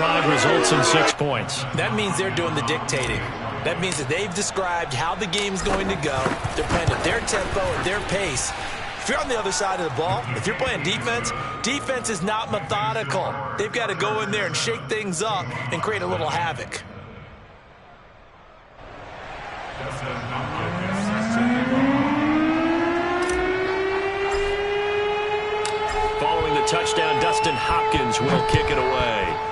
drive results in 6 points. That means they're doing the dictating. That means that they've described how the game's going to go. They're playing at their tempo, at their pace. If you're on the other side of the ball, if you're playing defense, defense is not methodical. They've got to go in there and shake things up and create a little havoc. Following the touchdown, Dustin Hopkins will kick it away.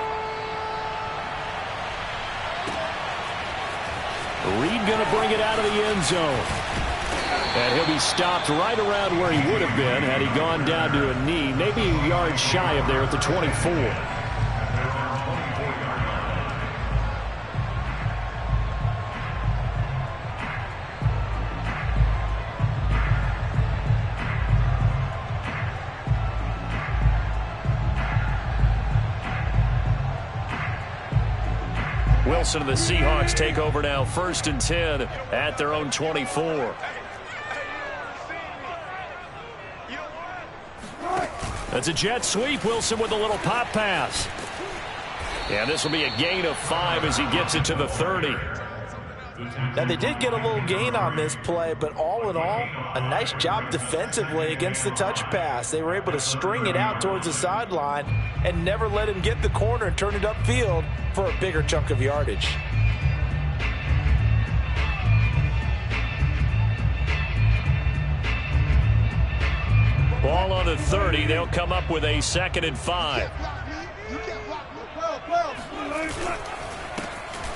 Reed going to bring it out of the end zone. And he'll be stopped right around where he would have been had he gone down to a knee, maybe a yard shy of there at the 24. Wilson and the Seahawks take over now, 1st and 10 at their own 24. That's a jet sweep. Wilson with a little pop pass. And this will be a gain of 5 as he gets it to the 30. Now, they did get a little gain on this play, but all in all, a nice job defensively against the touch pass. They were able to string it out towards the sideline and never let him get the corner and turn it upfield for a bigger chunk of yardage. Ball on the 30. They'll come up with a 2nd and 5.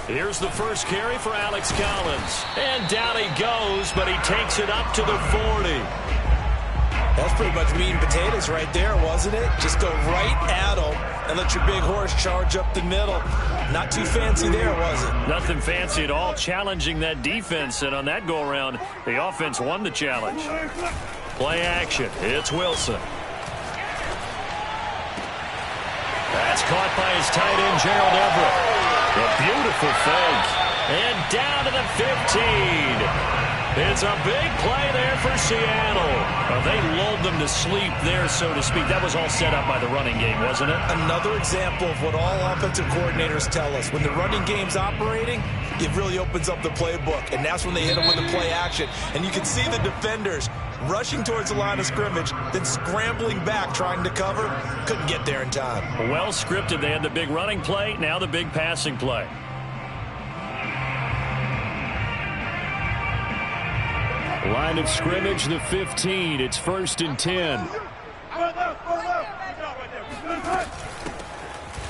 Here's the first carry for Alex Collins. And down he goes, but he takes it up to the 40. That's pretty much meat and potatoes right there, wasn't it? Just go right at him and let your big horse charge up the middle. Not too fancy there, was it? Nothing fancy at all, challenging that defense. And on that go-around, the offense won the challenge. Play action. It's Wilson. That's caught by his tight end, Gerald Everett. A beautiful fake. And down to the 15. It's a big play there for Seattle. They lulled them to sleep there, so to speak. That was all set up by the running game, wasn't it? Another example of what all offensive coordinators tell us. When the running game's operating, it really opens up the playbook. And that's when they hit them with the play action. And you can see the defenders rushing towards the line of scrimmage, then scrambling back, trying to cover. Couldn't get there in time. Well scripted. They had the big running play, now the big passing play. Line of scrimmage, the 15. It's 1st and 10.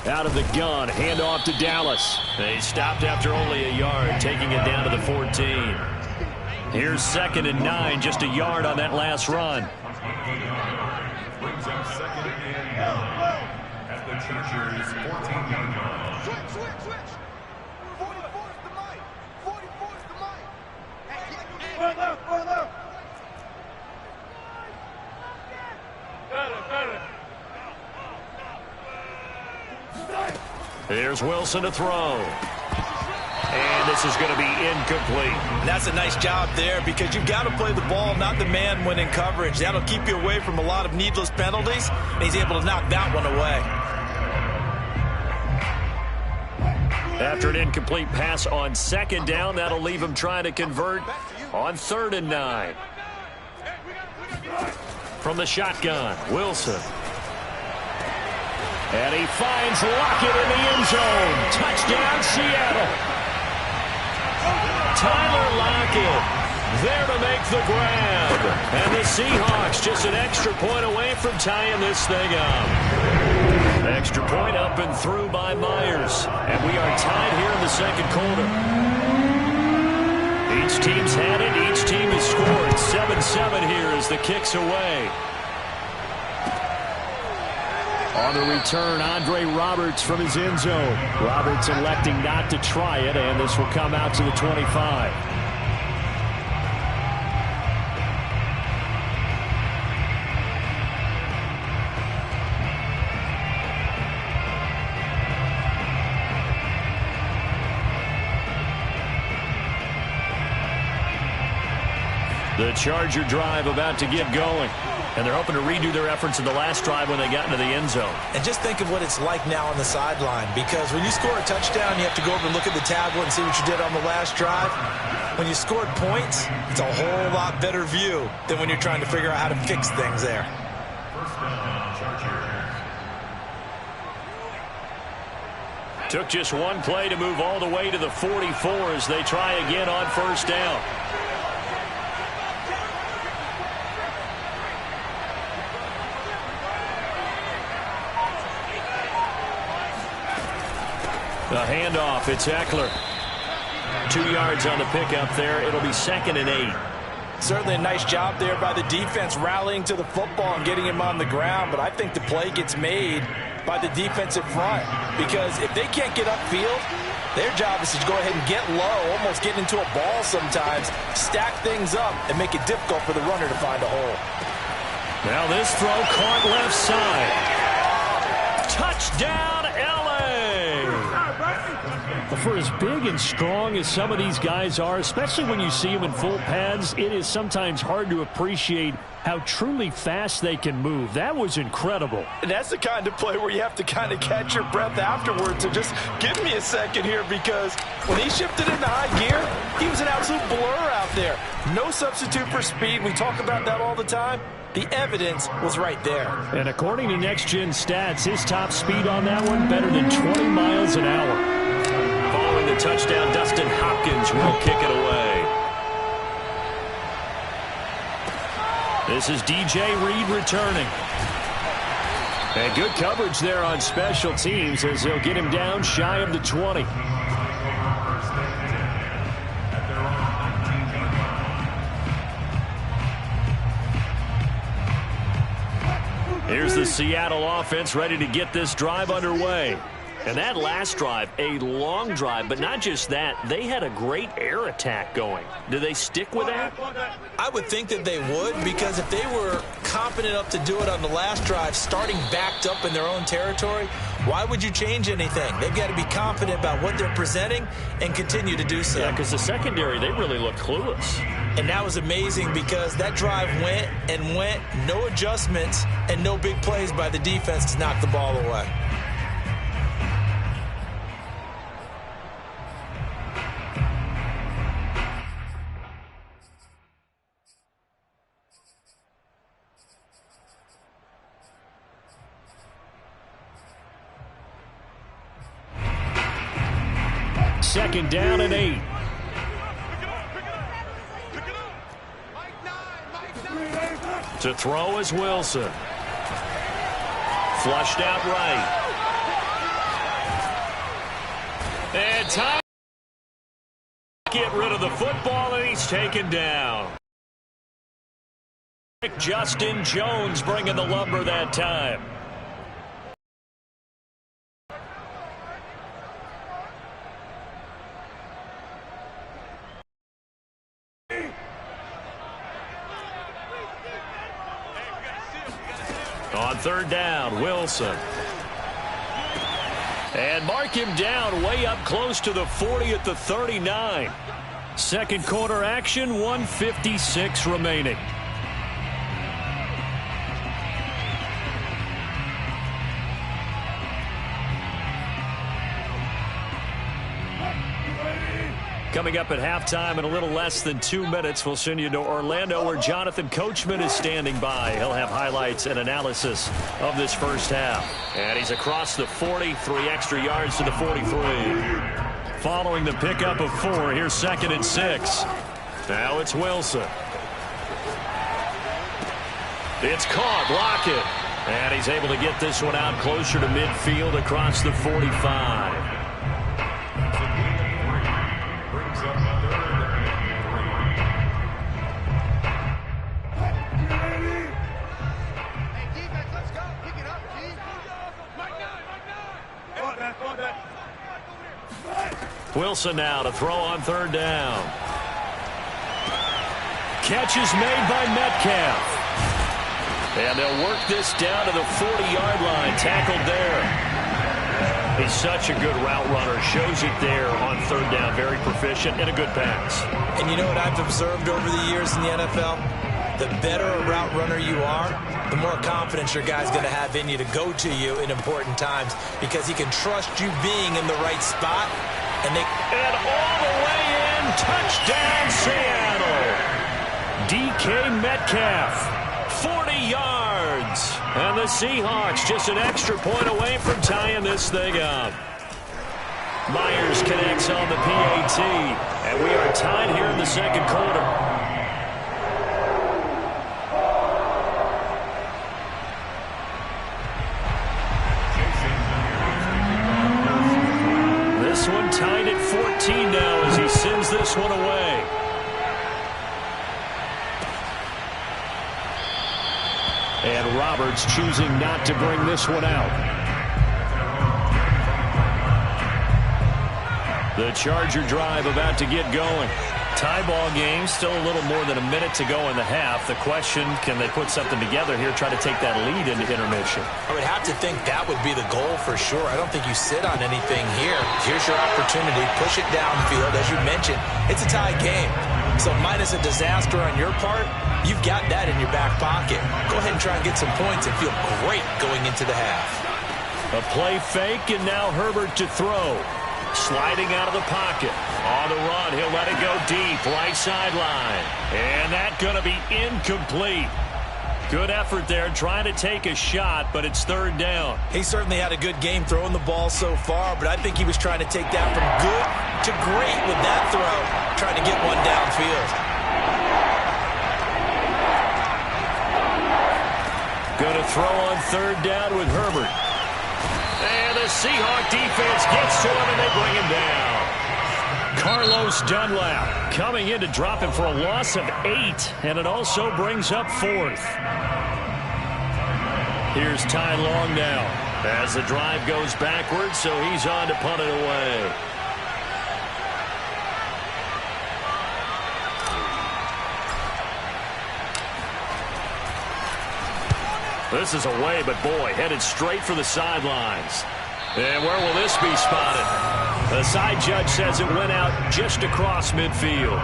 Out of the gun, handoff to Dallas. They stopped after only a yard, taking it down to the 14. Here's 2nd and 9, just a yard on that last run. Brings up 2nd and 9 at the Chargers' 14-yard line. Switch. 44's the mic. 44's the mic. Further. Here's Wilson to throw. And this is going to be incomplete. And that's a nice job there because you've got to play the ball, not the man when in coverage. That'll keep you away from a lot of needless penalties, and he's able to knock that one away. After an incomplete pass on 2nd down, that'll leave him trying to convert on 3rd and 9. From the shotgun, Wilson. And he finds Lockett in the end zone. Touchdown, Seattle. Tyler Lockett there to make the grab. And the Seahawks just an extra point away from tying this thing up. Extra point up and through by Myers. And we are tied here in the 2nd quarter. Each team's had it. Each team has scored. 7-7 here as the kick's away. On the return, Andre Roberts from his end zone. Roberts electing not to try it, and this will come out to the 25. The Charger drive about to get going. And they're hoping to redo their efforts in the last drive when they got into the end zone. And just think of what it's like now on the sideline, because when you score a touchdown, you have to go over and look at the tablet and see what you did on the last drive. When you scored points, it's a whole lot better view than when you're trying to figure out how to fix things there. First down, Chargers. Took just one play to move all the way to the 44 as they try again on first down. The handoff, it's Eckler. 2 yards on the pickup there. It'll be 2nd and 8. Certainly a nice job there by the defense rallying to the football and getting him on the ground, but I think the play gets made by the defensive front, because if they can't get upfield, their job is to go ahead and get low, almost get into a ball sometimes, stack things up, and make it difficult for the runner to find a hole. Now this throw caught left side. Touchdown, L.A. For as big and strong as some of these guys are, especially when you see them in full pads, it is sometimes hard to appreciate how truly fast they can move. That was incredible. And that's the kind of play where you have to kind of catch your breath afterwards. So just give me a second here, because when he shifted into high gear, he was an absolute blur out there. No substitute for speed. We talk about that all the time. The evidence was right there. And according to Next Gen Stats, his top speed on that one better than 20 miles an hour. Following the touchdown, Dustin Hopkins will kick it away. This is DJ Reed returning. And good coverage there on special teams as they'll get him down shy of the 20. Here's the Seattle offense ready to get this drive underway. And that last drive, a long drive, but not just that, they had a great air attack going. Do they stick with that? I would think that they would, because if they were confident enough to do it on the last drive, starting backed up in their own territory, why would you change anything? They've got to be confident about what they're presenting and continue to do so. Yeah, because the secondary, they really looked clueless. And that was amazing, because that drive went and went, no adjustments and no big plays by the defense to knock the ball away. Second down and 8. To throw is Wilson. Flushed out right. And time to get rid of the football, and he's taken down. Justin Jones bringing the lumber that time. On third down, Wilson. And mark him down way up close to the 40 at the 39. Second quarter action, 1:56 remaining. Coming up at halftime in a little less than 2 minutes, we'll send you to Orlando where Jonathan Coachman is standing by. He'll have highlights and analysis of this first half. And he's across the 40, 3 extra yards to the 43. Following the pickup of 4, here's 2nd and 6. Now it's Wilson. It's caught, Lockett. And he's able to get this one out closer to midfield across the 45. Wilson now to throw on third down. Catch is made by Metcalf. And they'll work this down to the 40-yard line. Tackled there. He's such a good route runner. Shows it there on third down. Very proficient and a good pass. And you know what I've observed over the years in the NFL? The better a route runner you are, the more confidence your guy's going to have in you to go to you in important times because he can trust you being in the right spot. And all the way in. Touchdown, Seattle. DK Metcalf, 40 yards. And the Seahawks just an extra point away from tying this thing up. Myers connects on the PAT. And we are tied here in the second quarter. This one tied at 14 now as he sends this one away. And Roberts choosing not to bring this one out. The Charger drive about to get going. Tie ball game, still a little more than a minute to go in the half. The question, can they put something together here, try to take that lead into intermission? I would have to think that would be the goal for sure. I don't think you sit on anything here. Here's your opportunity. Push it downfield. As you mentioned, it's a tie game. So minus a disaster on your part, you've got that in your back pocket. Go ahead and try and get some points and feel great going into the half. A play fake, and now Herbert to throw. Sliding out of the pocket. On the run, he'll let it go deep, right sideline. And that's going to be incomplete. Good effort there, trying to take a shot, but it's third down. He certainly had a good game throwing the ball so far, but I think he was trying to take that from good to great with that throw, trying to get one downfield. Going to throw on third down with Herbert. And the Seahawk defense gets to him, and they bring him down. Carlos Dunlap coming in to drop him for a loss of 8, and it also brings up fourth. Here's Ty Long now as the drive goes backwards, so he's on to punt it away. This is away, but boy, headed straight for the sidelines. And where will this be spotted? The side judge says it went out just across midfield.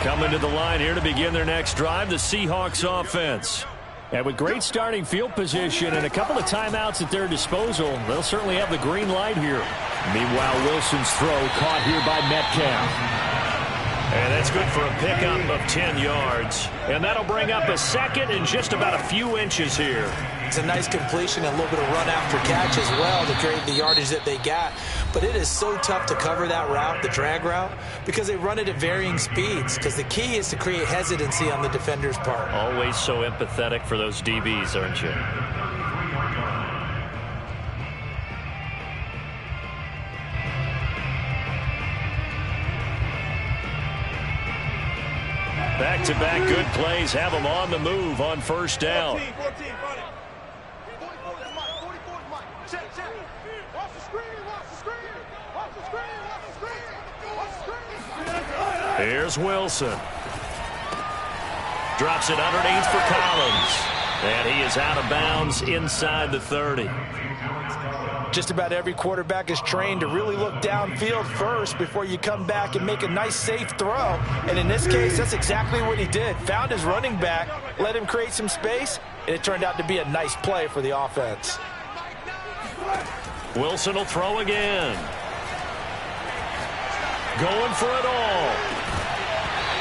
Coming to the line here to begin their next drive, the Seahawks offense. And with great starting field position and a couple of timeouts at their disposal, they'll certainly have the green light here. Meanwhile, Wilson's throw caught here by Metcalf. And that's good for a pickup of 10 yards. And that'll bring up a second and just about a few inches here. It's a nice completion and a little bit of run after catch as well to create the yardage that they got. But it is so tough to cover that route, the drag route, because they run it at varying speeds. Because the key is to create hesitancy on the defender's part. Always so empathetic for those DBs, aren't you? Back-to-back good plays have them on the move on first down. 14, 14, 44 is Mike, 44 is Mike. Check. Watch the screen, watch the screen. Watch the screen, watch the screen. Watch the screen. Here's Wilson. Drops it underneath for Collins. And he is out of bounds inside the 30. Just about every quarterback is trained to really look downfield first before you come back and make a nice, safe throw. And in this case, that's exactly what he did. Found his running back, let him create some space, and it turned out to be a nice play for the offense. Wilson will throw again. Going for it all.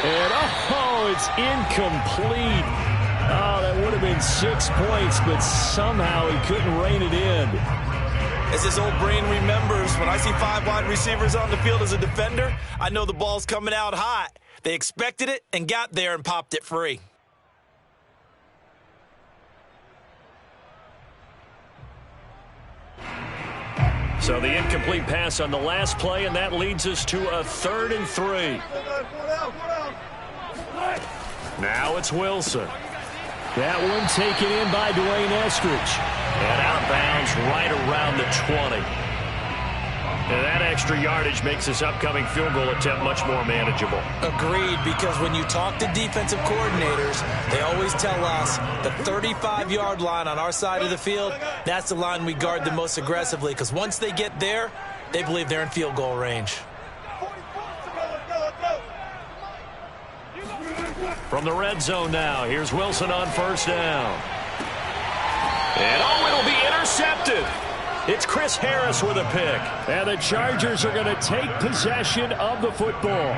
And, oh, it's incomplete. Oh, that would have been 6 points, but somehow he couldn't rein it in. As his old brain remembers, when I see 5 wide receivers on the field as a defender, I know the ball's coming out hot. They expected it and got there and popped it free. So the incomplete pass on the last play, and that leads us to a 3rd and 3. Now it's Wilson. That one taken in by Dwayne Eskridge. And outbounds right around the 20. And that extra yardage makes this upcoming field goal attempt much more manageable. Agreed, because when you talk to defensive coordinators, they always tell us the 35-yard line on our side of the field, that's the line we guard the most aggressively, because once they get there, they believe they're in field goal range. From the red zone now, here's Wilson on 1st down. And it'll be intercepted. It's Chris Harris with a pick. And the Chargers are going to take possession of the football.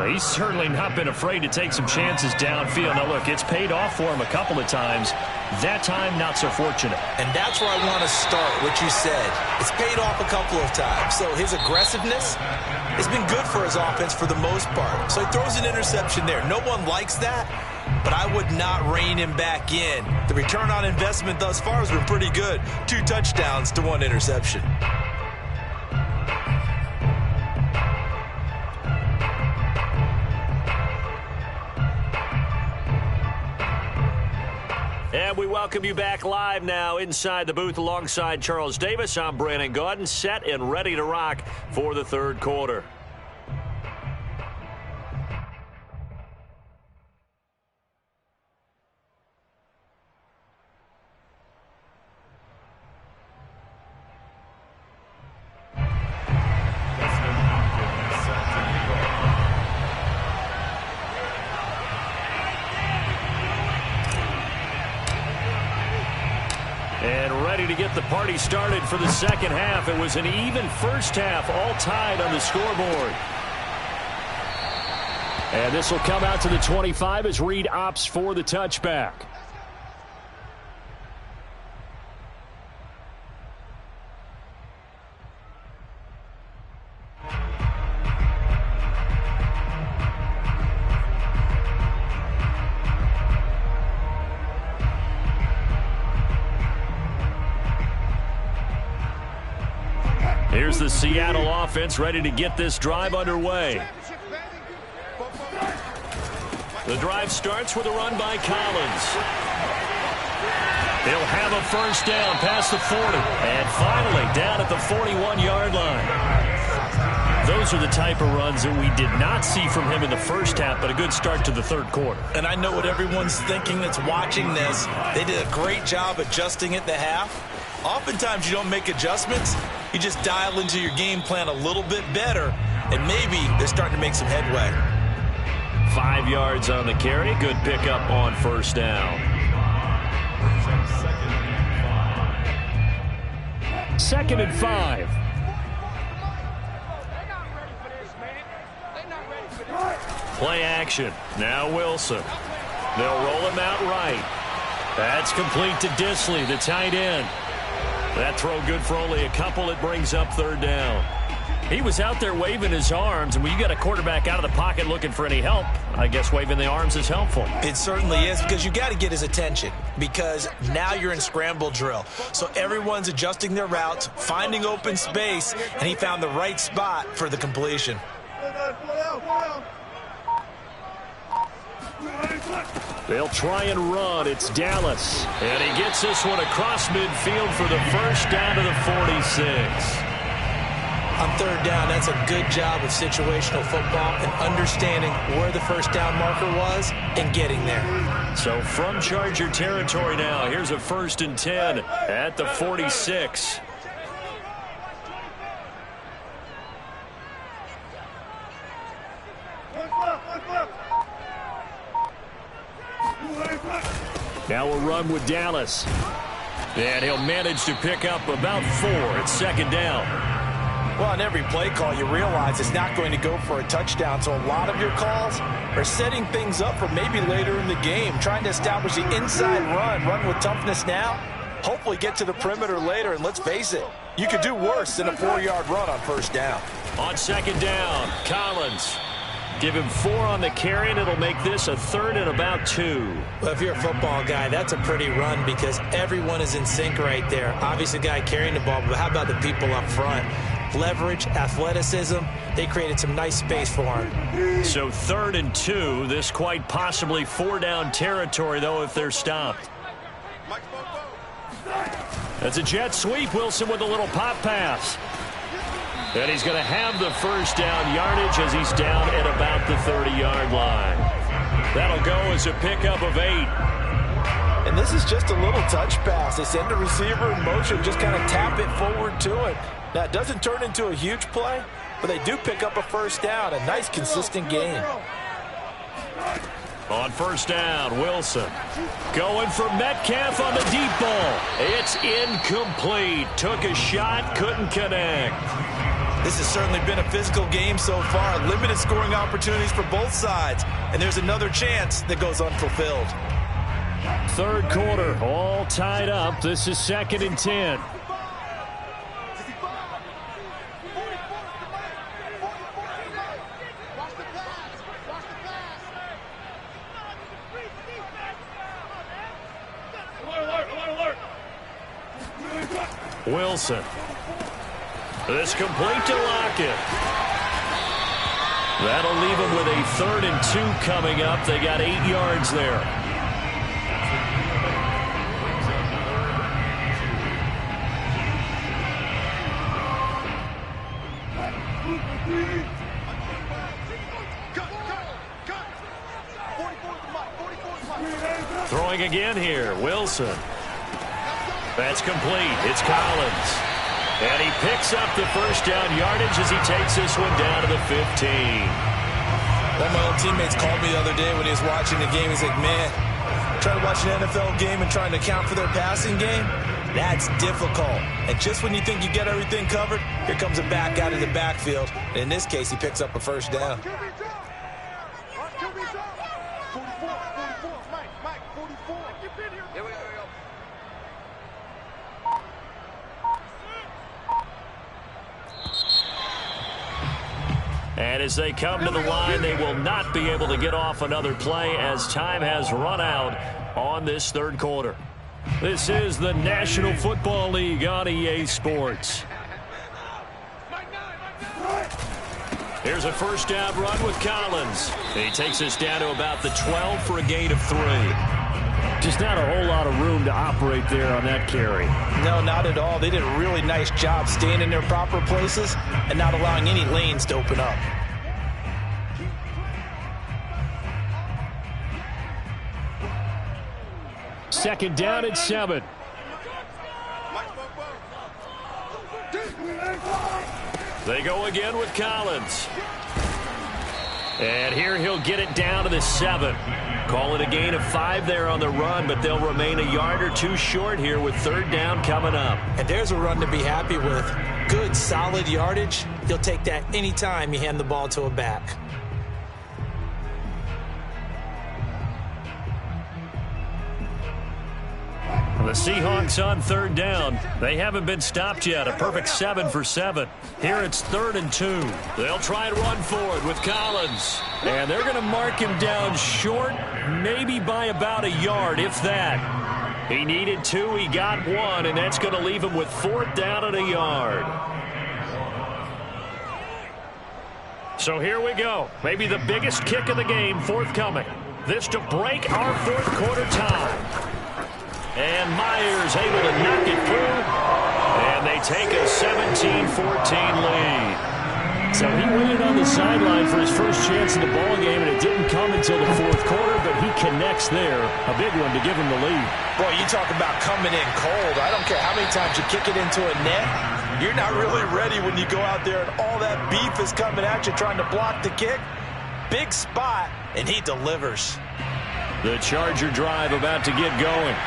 He's certainly not been afraid to take some chances downfield. Now, look, it's paid off for him a couple of times. That time, not so fortunate. And that's where I want to start, what you said. It's paid off a couple of times. So his aggressiveness has been good for his offense for the most part. So he throws an interception there. No one likes that, but I would not rein him back in. The return on investment thus far has been pretty good. 2 touchdowns to 1 interception. And we welcome you back live now inside the booth alongside Charles Davis. I'm Brandon Gaudin, set and ready to rock for the 3rd quarter. And ready to get the party started for the 2nd half. It was an even first half, all tied on the scoreboard. And this will come out to the 25 as Reed opts for the touchback. Here's the Seattle offense ready to get this drive underway. The drive starts with a run by Collins. He'll have a 1st down past the 40. And finally down at the 41-yard line. Those are the type of runs that we did not see from him in the 1st half, but a good start to the 3rd quarter. And I know what everyone's thinking that's watching this. They did a great job adjusting at the half. Oftentimes you don't make adjustments. You just dial into your game plan a little bit better, and maybe they're starting to make some headway. 5 yards on the carry. Good pickup on 1st down. 2nd and 5. Play action. Now Wilson. They'll roll him out right. That's complete to Disley, the tight end. That throw good for only a couple. It brings up 3rd down. He was out there waving his arms, and when you got a quarterback out of the pocket looking for any help, I guess waving the arms is helpful. It certainly is, because you got to get his attention, because now you're in scramble drill. So everyone's adjusting their routes, finding open space, and he found the right spot for the completion. They'll try and run. It's Dallas. And he gets this one across midfield for the 1st down to the 46. On 3rd down, that's a good job of situational football and understanding where the 1st down marker was and getting there. So from Charger territory now, here's a 1st and 10 at the 46. Now we'll run with Dallas. And he'll manage to pick up about 4 at 2nd down. Well, on every play call, you realize it's not going to go for a touchdown. So a lot of your calls are setting things up for maybe later in the game, trying to establish the inside run with toughness now, hopefully get to the perimeter later. And let's face it, you could do worse than a 4-yard run on 1st down. On 2nd down, Collins. Give him 4 on the carry, and it'll make this a 3rd and about 2. Well, if you're a football guy, that's a pretty run because everyone is in sync right there. Obviously, the guy carrying the ball, but how about the people up front? Leverage, athleticism, they created some nice space for him. So 3rd and 2, this quite possibly 4-down territory, though, if they're stopped. That's a jet sweep. Wilson with a little pop pass. And he's going to have the first down yardage as he's down at about the 30-yard line. That'll go as a pickup of 8. And this is just a little touch pass. They send the receiver in motion, just kind of tap it forward to it. Now, it doesn't turn into a huge play, but they do pick up a first down. A nice, consistent game. On first down, Wilson going for Metcalf on the deep ball. It's incomplete. Took a shot, couldn't connect. This has certainly been a physical game so far. Limited scoring opportunities for both sides. And there's another chance that goes unfulfilled. 3rd quarter, all tied up. This is 2nd and 10. Wilson. This complete to Lockett. That'll leave him with a 3rd and 2 coming up. They got 8 yards there. Throwing again here, Wilson. That's complete. It's Collins. And he picks up the first down yardage as he takes this one down to the 15. One of my old teammates called me the other day when he was watching the game. He's like, man, trying to watch an NFL game and trying to account for their passing game, that's difficult. And just when you think you get everything covered, here comes a back out of the backfield. And in this case, he picks up a first down. And as they come to the line, they will not be able to get off another play as time has run out on this 3rd quarter. This is the National Football League on EA Sports. Here's a first down run with Collins. He takes us down to about the 12 for a gain of 3. Just not a whole lot of room to operate there on that carry. No, not at all. They did a really nice job staying in their proper places and not allowing any lanes to open up. Second down at 7. They go again with Collins. And here he'll get it down to the 7. Call it a gain of 5 there on the run, but they'll remain a yard or 2 short here with 3rd down coming up. And there's a run to be happy with. Good, solid yardage. You'll take that anytime you hand the ball to a back. The Seahawks on 3rd down. They haven't been stopped yet. A perfect 7 for 7. Here it's 3rd and 2. They'll try and run for it with Collins. And they're going to mark him down short, maybe by about a yard, if that. He needed 2, he got 1, and that's going to leave him with 4th down and a yard. So here we go. Maybe the biggest kick of the game forthcoming. This to break our 4th quarter tie. And Myers able to knock it through. And they take a 17-14 lead. So he waited on the sideline for his first chance in the ball game, and it didn't come until the 4th quarter, but he connects there. A big one to give him the lead. Boy, you talk about coming in cold. I don't care how many times you kick it into a net. You're not really ready when you go out there and all that beef is coming at you trying to block the kick. Big spot, and he delivers. The Charger drive about to get going.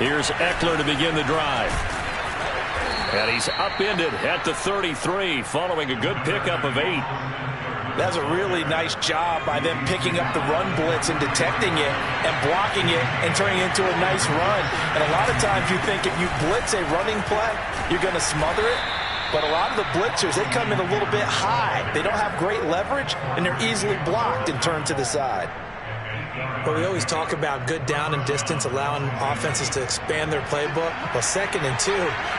Here's Eckler to begin the drive. And he's upended at the 33 following a good pickup of 8. That's a really nice job by them picking up the run blitz and detecting it and blocking it and turning it into a nice run. And a lot of times you think if you blitz a running play, you're going to smother it. But a lot of the blitzers, they come in a little bit high. They don't have great leverage, and they're easily blocked and turned to the side. Well, we always talk about good down and distance, allowing offenses to expand their playbook. Well, 2nd and 2,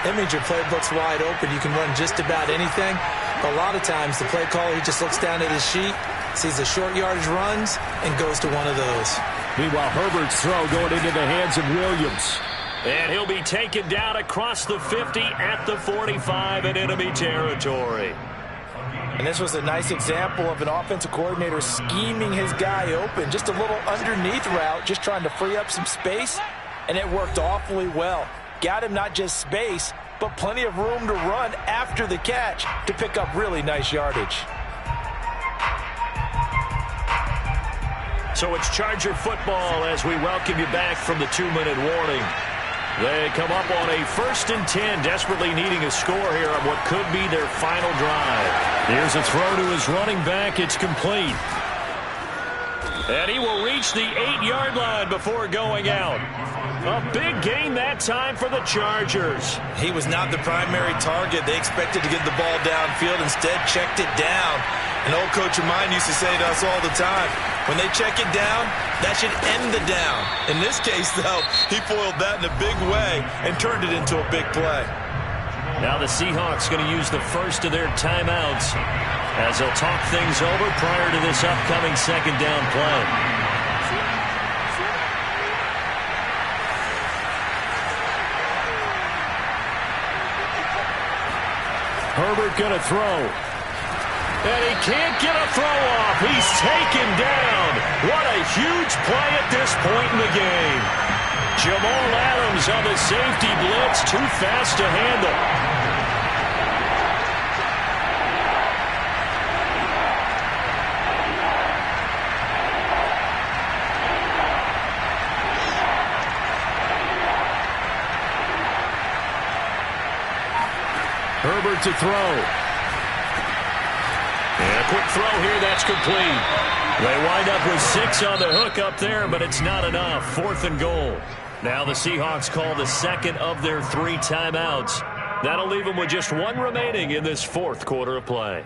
that means your playbook's wide open. You can run just about anything. But a lot of times, the play caller, he just looks down at his sheet, sees the short yardage runs, and goes to one of those. Meanwhile, Herbert's throw going into the hands of Williams. And he'll be taken down across the 50 at the 45 in enemy territory. And this was a nice example of an offensive coordinator scheming his guy open. Just a little underneath route, just trying to free up some space, and it worked awfully well. Got him not just space, but plenty of room to run after the catch to pick up really nice yardage. So it's Charger football as we welcome you back from the 2-minute warning. They come up on a 1st and 10, desperately needing a score here on what could be their final drive. Here's a throw to his running back. It's complete. And he will reach the 8-yard line before going out. A big gain that time for the Chargers. He was not the primary target. They expected to get the ball downfield. Instead, checked it down. An old coach of mine used to say to us all the time, when they check it down, that should end the down. In this case, though, he foiled that in a big way and turned it into a big play. Now the Seahawks going to use the first of their timeouts as they'll talk things over prior to this upcoming 2nd down play. Herbert going to throw. And he can't get a throw off. He's taken down. What a huge play at this point in the game. Jamal Adams on the safety blitz. Too fast to handle. Herbert to throw. And a quick throw here, that's complete. They wind up with 6 on the hook up there, but it's not enough. 4th and goal. Now the Seahawks call the 2nd of their 3 timeouts. That'll leave them with just 1 remaining in this 4th quarter of play.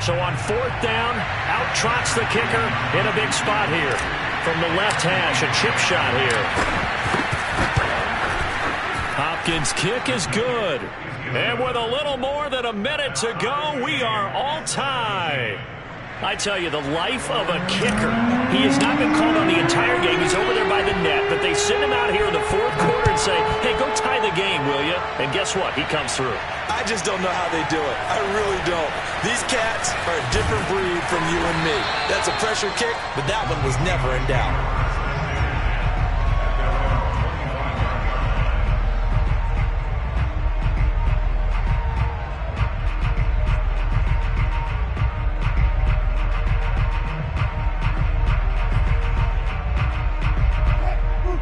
So on 4th down, out trots the kicker in a big spot here. From the left hash, a chip shot here. Hopkins' kick is good. And with a little more than a minute to go, we are all tied. I tell you, the life of a kicker. He has not been called on the entire game. He's over there by the net, but they send him out here in the 4th quarter and say, hey, go tie the game, will you? And guess what? He comes through. I just don't know how they do it. I really don't. These cats are a different breed from you and me. That's a pressure kick, but that one was never in doubt.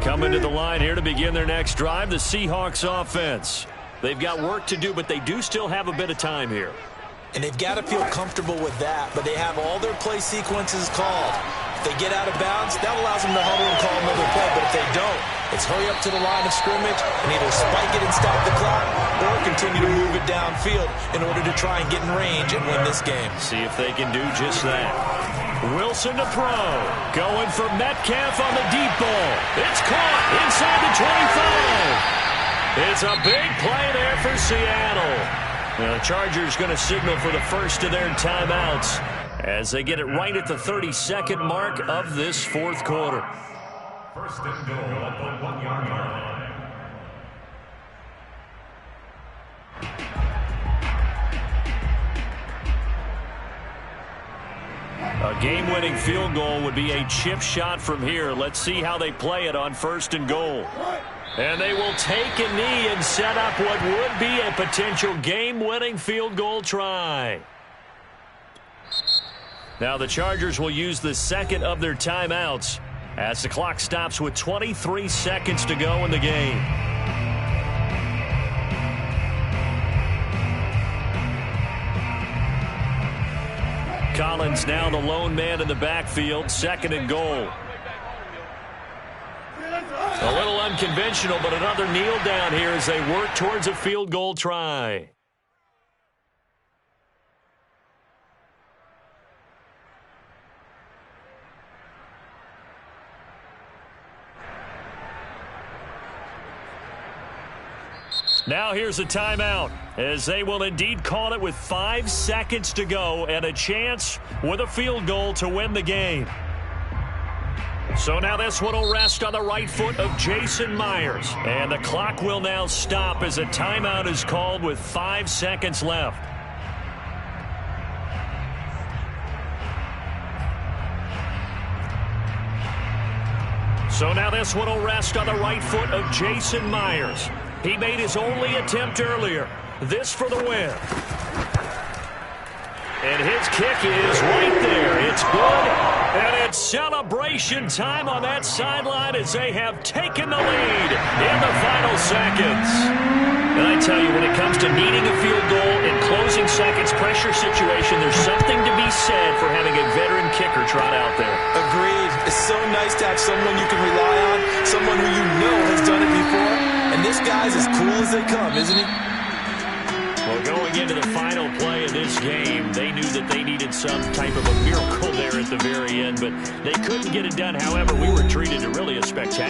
Coming to the line here to begin their next drive, the Seahawks offense. They've got work to do, but they do still have a bit of time here. And they've got to feel comfortable with that, but they have all their play sequences called. If they get out of bounds, that allows them to huddle and call another play, but if they don't, it's hurry up to the line of scrimmage and either spike it and stop the clock or continue to move it downfield in order to try and get in range and win this game. See if they can do just that. Wilson to throw. Going for Metcalf on the deep ball. It's caught inside the 25. It's a big play there for Seattle. Now, the Chargers going to signal for the first of their timeouts as they get it right at the 32nd mark of this 4th quarter. 1st and goal at the 1-yard line. A game-winning field goal would be a chip shot from here. Let's see how they play it on 1st and goal. And they will take a knee and set up what would be a potential game-winning field goal try. Now the Chargers will use the 2nd of their timeouts as the clock stops with 23 seconds to go in the game. Collins now the lone man in the backfield, 2nd and goal. A little unconventional, but another kneel down here as they work towards a field goal try. Now here's a timeout, as they will indeed call it with 5 seconds to go and a chance with a field goal to win the game. So now this one will rest on the right foot of Jason Myers. And the clock will now stop as a timeout is called with 5 seconds left. So now this one will rest on the right foot of Jason Myers. He made his only attempt earlier. This for the win. And his kick is right there. It's good. And it's celebration time on that sideline as they have taken the lead in the final seconds. And I tell you, when it comes to needing a field goal in closing seconds pressure situation, there's something to be said for having a veteran kicker trot out there. Agreed. It's so nice to have someone you can rely on, someone who you know has done it before. And this guy's as cool as they come, isn't he? Well, going into the final play of this game, they knew that they needed some type of a miracle there at the very end, but they couldn't get it done. However, we were treated to really a spectacular